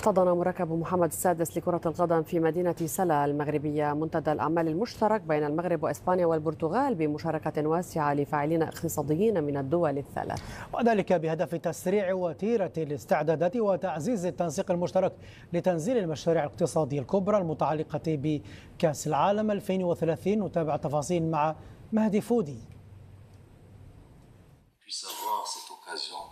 احتضن مركب محمد السادس لكرة القدم في مدينة سلا المغربية منتدى الأعمال المشترك بين المغرب وإسبانيا والبرتغال بمشاركة واسعة لفاعلين اقتصاديين من الدول الثلاث، وذلك بهدف تسريع وتيرة الاستعدادات وتعزيز التنسيق المشترك لتنزيل المشاريع الاقتصادية الكبرى المتعلقة بكأس العالم 2030. نتابع التفاصيل مع مهدي فودي.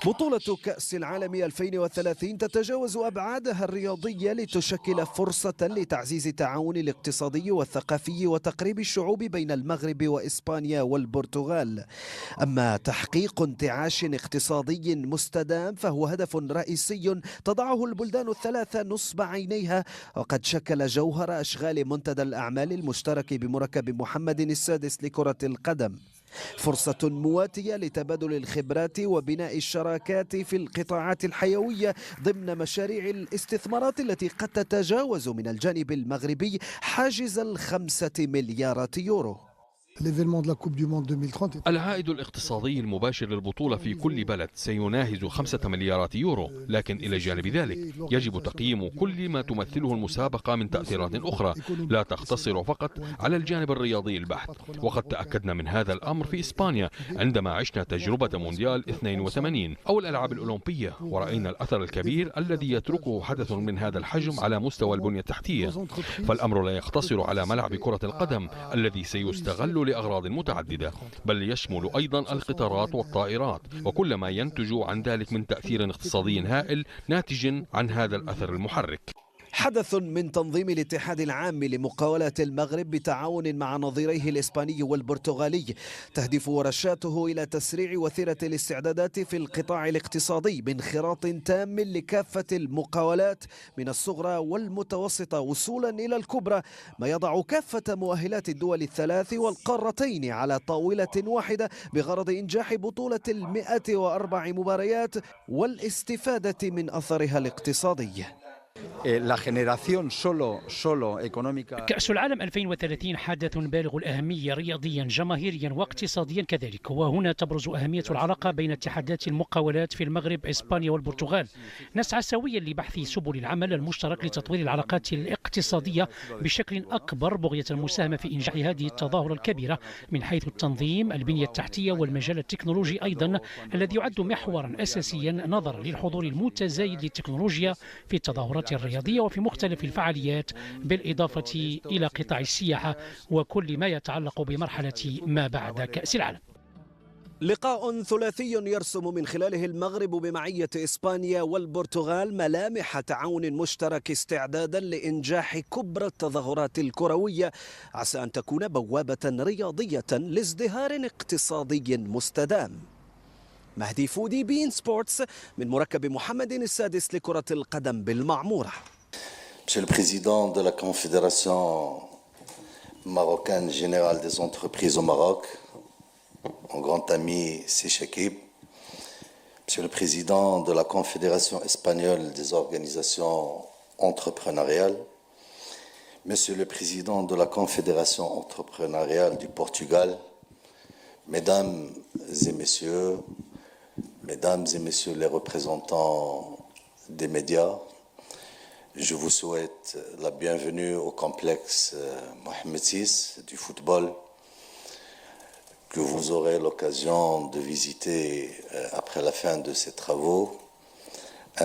بطولة كأس العالم 2030 تتجاوز أبعادها الرياضية لتشكل فرصة لتعزيز التعاون الاقتصادي والثقافي وتقريب الشعوب بين المغرب وإسبانيا والبرتغال. أما تحقيق انتعاش اقتصادي مستدام فهو هدف رئيسي تضعه البلدان الثلاثة نصب عينيها، وقد شكل جوهر أشغال منتدى الأعمال المشترك بمركب محمد السادس لكرة القدم. فرصة مواتية لتبادل الخبرات وبناء الشراكات في القطاعات الحيوية ضمن مشاريع الاستثمارات التي قد تتجاوز من الجانب المغربي حاجز ال5 مليارات يورو. العائد الاقتصادي المباشر للبطولة في كل بلد سيناهز 5 مليارات يورو، لكن إلى جانب ذلك يجب تقييم كل ما تمثله المسابقة من تأثيرات أخرى لا تقتصر فقط على الجانب الرياضي البحت. وقد تأكدنا من هذا الأمر في إسبانيا عندما عشنا تجربة مونديال 82 أو الألعاب الأولمبية، ورأينا الأثر الكبير الذي يتركه حدث من هذا الحجم على مستوى البنية التحتية. فالأمر لا يقتصر على ملعب كرة القدم الذي سيستغل لأغراض متعددة، بل يشمل أيضا القطارات والطائرات وكل ما ينتج عن ذلك من تأثير اقتصادي هائل ناتج عن هذا الأثر المحرك. حدث من تنظيم الاتحاد العام لمقاولات المغرب بتعاون مع نظيريه الإسباني والبرتغالي، تهدف ورشاته إلى تسريع وثيرة الاستعدادات في القطاع الاقتصادي بانخراط تام لكافة المقاولات من الصغرى والمتوسطة وصولا إلى الكبرى، ما يضع كافة مؤهلات الدول الثلاث والقارتين على طاولة واحدة بغرض إنجاح بطولة 104 مباريات والاستفادة من أثرها الاقتصادي. كأس العالم 2030 حدث بالغ الأهمية رياضيا جماهيريا واقتصاديا كذلك، وهنا تبرز أهمية العلاقة بين اتحادات المقاولات في المغرب إسبانيا والبرتغال. نسعى سويا لبحث سبل العمل المشترك لتطوير العلاقات الاقتصادية بشكل أكبر بغية المساهمة في إنجاح هذه التظاهرة الكبيرة من حيث التنظيم، البنية التحتية والمجال التكنولوجي أيضا الذي يعد محورا أساسيا نظرا للحضور المتزايد للتكنولوجيا في التظاهرات الرياضية وفي مختلف الفعاليات، بالإضافة إلى قطاع السياحة وكل ما يتعلق بمرحلة ما بعد كأس العالم. لقاء ثلاثي يرسم من خلاله المغرب بمعية إسبانيا والبرتغال ملامح تعاون مشترك استعدادا لإنجاح كبرى التظاهرات الكروية، عسى أن تكون بوابة رياضية لازدهار اقتصادي مستدام. مهدي فودي، بين سبورتس، من مركب محمد السادس لكرة القدم بالمعمورة. Monsieur le Président de la Confédération marocaine générale des entreprises au Maroc, mon grand ami Cheikh Chekib, Monsieur le Président de la Confédération espagnole des organisations entrepreneuriales, Monsieur le Président de la Confédération entrepreneuriale du Portugal, Mesdames et Messieurs, Mesdames et Messieurs les représentants des médias, je vous souhaite la bienvenue au complexe Mohamed VI du football que vous aurez l'occasion de visiter après la fin de ces travaux.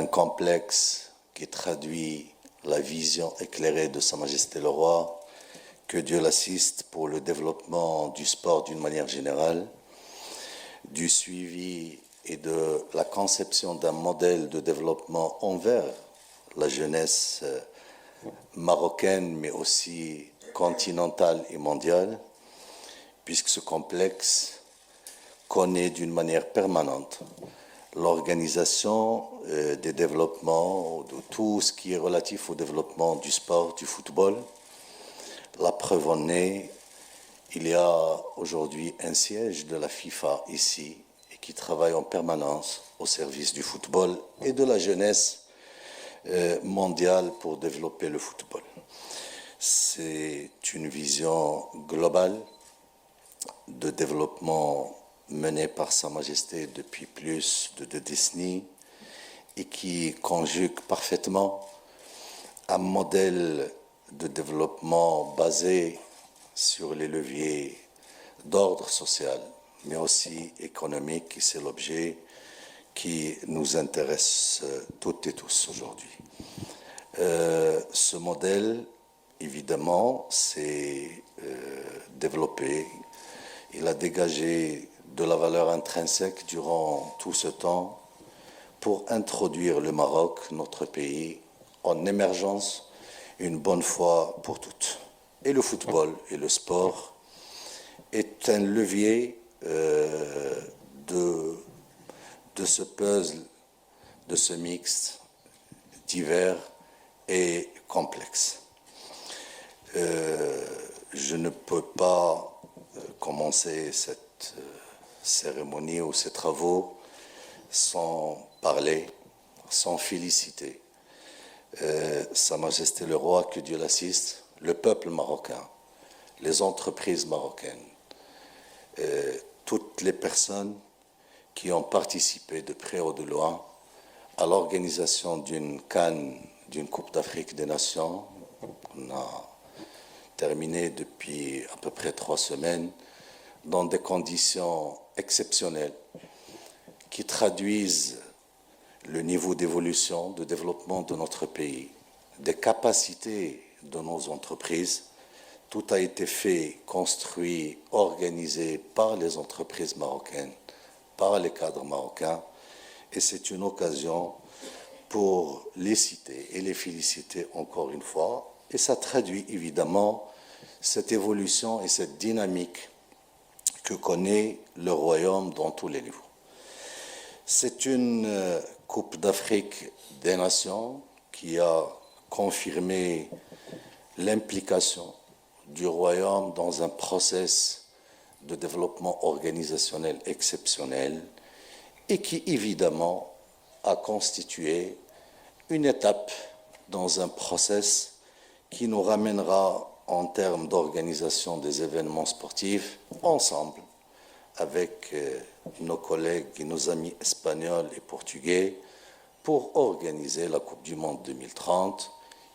Un complexe qui traduit la vision éclairée de Sa Majesté le Roi, que Dieu l'assiste pour le développement du sport d'une manière générale, du suivi et de la conception d'un modèle de développement envers la jeunesse marocaine, mais aussi continentale et mondiale, puisque ce complexe connaît d'une manière permanente l'organisation des développements, de tout ce qui est relatif au développement du sport, du football. La preuve en est, il y a aujourd'hui un siège de la FIFA ici, et qui travaille en permanence au service du football et de la jeunesse mondiale pour développer le football. C'est une vision globale de développement menée par Sa Majesté depuis plus de 2 décennies et qui conjugue parfaitement un modèle de développement basé sur les leviers d'ordre social, mais aussi économique, et c'est l'objet qui nous intéresse toutes et tous aujourd'hui. Ce modèle, évidemment, s'est développé. Il a dégagé de la valeur intrinsèque durant tout ce temps pour introduire le Maroc, notre pays, en émergence une bonne fois pour toutes. Et le football et le sport est un levier de ce puzzle, de ce mix divers et complexe. Je ne peux pas commencer cette cérémonie ou ces travaux sans parler, sans féliciter Sa Majesté le Roi, que Dieu l'assiste, le peuple marocain, les entreprises marocaines, toutes les personnes qui ont participé de près ou de loin à l'organisation d'une CAN, d'une Coupe d'Afrique des Nations. On a terminé depuis à peu près 3 semaines dans des conditions exceptionnelles qui traduisent le niveau d'évolution, de développement de notre pays, des capacités de nos entreprises. Tout a été fait, construit, organisé par les entreprises marocaines, par les cadres marocains, et c'est une occasion pour les citer et les féliciter encore une fois. Et ça traduit évidemment cette évolution et cette dynamique que connaît le royaume dans tous les niveaux. C'est une Coupe d'Afrique des Nations qui a confirmé l'implication du royaume dans un processus de développement organisationnel exceptionnel et qui évidemment a constitué une étape dans un processus qui nous ramènera en termes d'organisation des événements sportifs ensemble avec nos collègues et nos amis espagnols et portugais pour organiser la Coupe du Monde 2030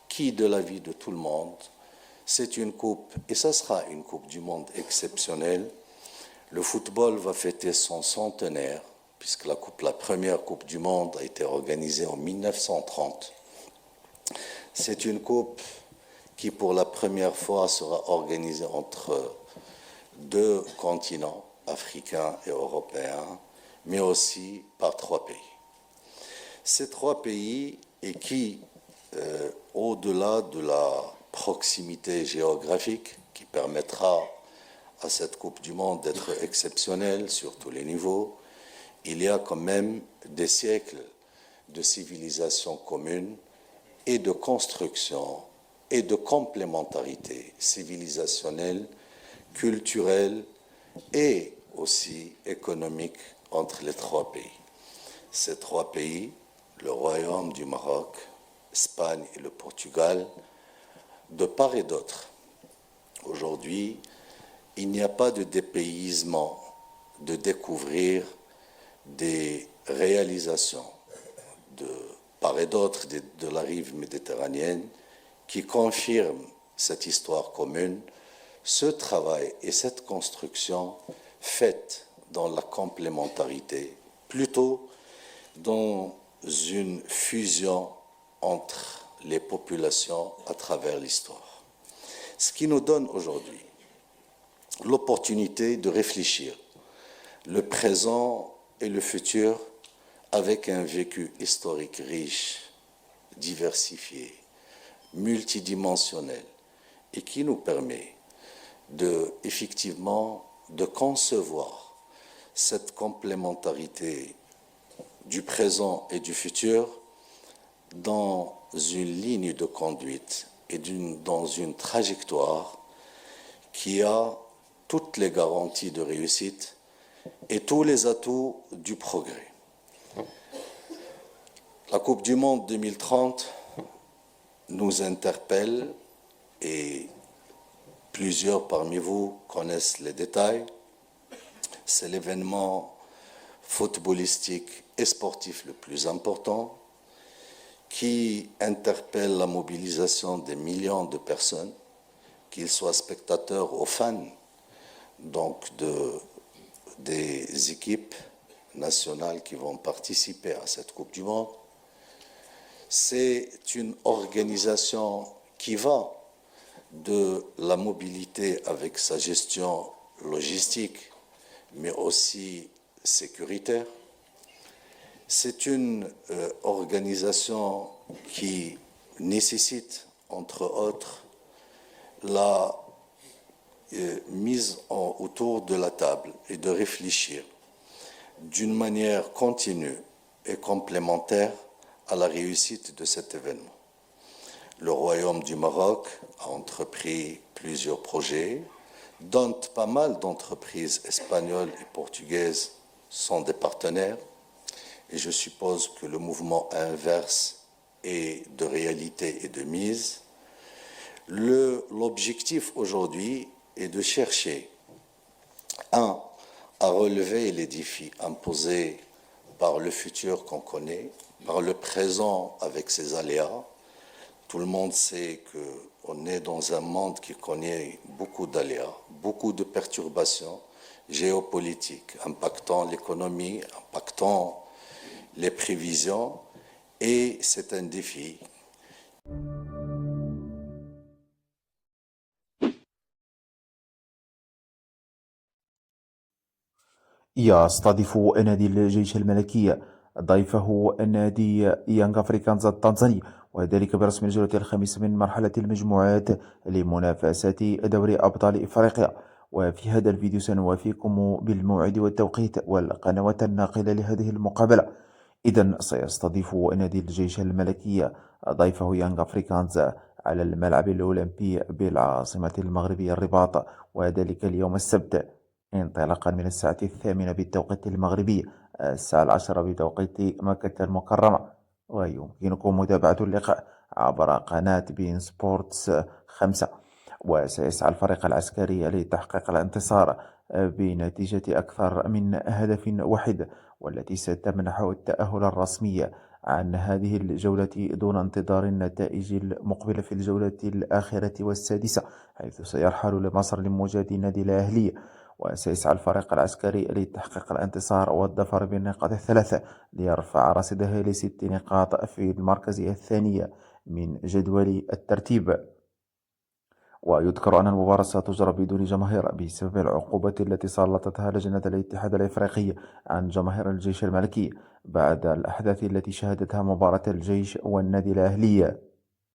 qui, de l'avis de tout le monde, c'est une coupe, et ça sera une Coupe du Monde exceptionnelle. Le football va fêter son centenaire, puisque la première Coupe du Monde a été organisée en 1930. C'est une coupe qui, pour la première fois, sera organisée entre 2 continents, africains et européens, mais aussi par 3 pays. Ces 3 pays, et qui, au-delà de la proximité géographique qui permettra à cette Coupe du Monde d'être exceptionnelle sur tous les niveaux, il y a quand même des siècles de civilisation commune et de construction et de complémentarité civilisationnelle, culturelle et aussi économique entre les 3 pays. Ces 3 pays, le Royaume du Maroc, l'Espagne et le Portugal, de part et d'autre. Aujourd'hui, il n'y a pas de dépaysement de découvrir des réalisations de part et d'autre de la rive méditerranéenne qui confirment cette histoire commune, ce travail et cette construction faite dans la complémentarité, plutôt dans une fusion entre les populations à travers l'histoire. Ce qui nous donne aujourd'hui l'opportunité de réfléchir le présent et le futur avec un vécu historique riche, diversifié, multidimensionnel et qui nous permet effectivement de concevoir cette complémentarité du présent et du futur dans une ligne de conduite et dans une trajectoire qui a toutes les garanties de réussite et tous les atouts du progrès. La Coupe du Monde 2030 nous interpelle et plusieurs parmi vous connaissent les détails. C'est l'événement footballistique et sportif le plus important qui interpelle la mobilisation des millions de personnes, qu'ils soient spectateurs ou fans, donc des équipes nationales qui vont participer à cette Coupe du Monde. C'est une organisation qui va de la mobilité avec sa gestion logistique, mais aussi sécuritaire. C'est une organisation qui nécessite, entre autres, la mise autour de la table et de réfléchir d'une manière continue et complémentaire à la réussite de cet événement. Le Royaume du Maroc a entrepris plusieurs projets, dont pas mal d'entreprises espagnoles et portugaises sont des partenaires, et je suppose que le mouvement inverse est de réalité et de mise. L'objectif aujourd'hui est de chercher, à relever les défis imposés par le futur qu'on connaît, par le présent avec ses aléas. Tout le monde sait qu'on est dans un monde qui connaît beaucoup d'aléas, beaucoup de perturbations géopolitiques, impactant l'économie, impactant les prévisions, et c'est un défi. يستضيف نادي الجيش الملكي ضيفه نادي يانغ أفريكانز التنزاني، وذلك برسم الجولة الخامسة من مرحلة المجموعات لمنافسة دوري أبطال إفريقيا. وفي هذا الفيديو سنوافيكم بالموعد والتوقيت والقنوات الناقلة لهذه المقابلة. إذن سيستضيف نادي الجيش الملكي ضيفه يانغ أفريكانز على الملعب الأولمبي بالعاصمة المغربية الرباط، وذلك اليوم السبت انطلاقا من الساعة 8 بالتوقيت المغربي، الساعة 10 بتوقيت مكة المكرمة. ويمكنكم متابعة اللقاء عبر قناة بين سبورتس 5. وسيسعى الفريق العسكري لتحقيق الانتصار بنتيجة أكثر من هدف واحد، والتي ستمنحه التأهل الرسمي عن هذه الجولة دون انتظار النتائج المقبلة في الجولة الآخرة والسادسة، حيث سيرحل لمصر لمواجهة نادي الأهلي. وسيسعى الفريق العسكري لتحقيق الانتصار والظفر بالنقاط الثلاثة ليرفع رصيده ل 6 نقاط في المركز الثاني من جدول الترتيب. ويذكر أن المباراة ستجرى بدون جماهير بسبب العقوبة التي سلطتها لجنة الاتحاد الإفريقي عن جماهير الجيش الملكي بعد الأحداث التي شهدتها مباراة الجيش والنادي الأهلي.